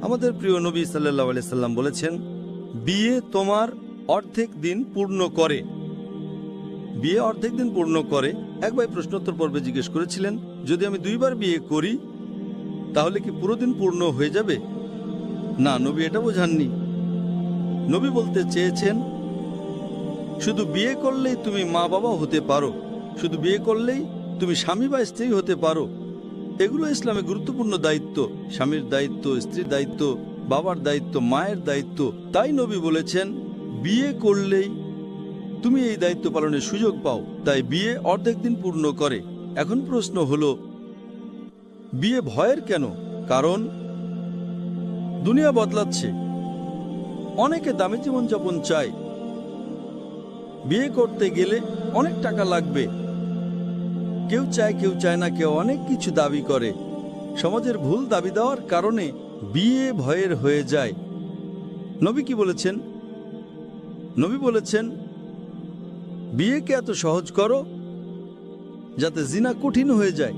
আমাদের প্রিয় নবী সাল্লাল্লাহু আলাইহি সাল্লাম বলেছেন, বিয়ে তোমার অর্ধেক দিন পূর্ণ করে। বিয়ে অর্ধেক দিন পূর্ণ করে। এক ভাই প্রশ্নোত্তর পর্বে জিজ্ঞেস করেছিলেন, যদি আমি 2 বার বিয়ে করি তাহলে কি পুরো দিন পূর্ণ হয়ে যাবে? না, নবী এটা বোঝাননি। নবী বলতে চেয়েছেন, শুধু বিয়ে করলেই তুমি মা বাবা হতে পারো, শুধু বিয়ে করলেই তুমি স্বামী বা স্ত্রী হতে পারো। এগুলো ইসলামে গুরুত্বপূর্ণ দায়িত্ব, স্বামীর দায়িত্ব, স্ত্রীর দায়িত্ব, বাবার দায়িত্ব, মায়ের দায়িত্ব। তাই নবী বলেছেন, বিয়ে করলেই তুমি এই দায়িত্ব পালনের সুযোগ পাও। তাই বিয়ে অর্ধেক দিন পূর্ণ করে। এখন প্রশ্ন হলো, বিয়ে ভয়ের কেন? কারণ দুনিয়া বদলাচ্ছে, অনেকে দামি জীবনযাপন চায়। বিয়ে করতে গেলে অনেক টাকা লাগবে। কেউ চায়, কেউ চায় না, কেউ অনেক কিছু দাবি করে। সমাজের ভুল দাবি দেওয়ার কারণে বিয়ে ভয়ের হয়ে যায়। নবী কি বলেছেন? নবী বলেছেন, বিয়েকে এত সহজ করো যাতে জিনা কঠিন হয়ে যায়।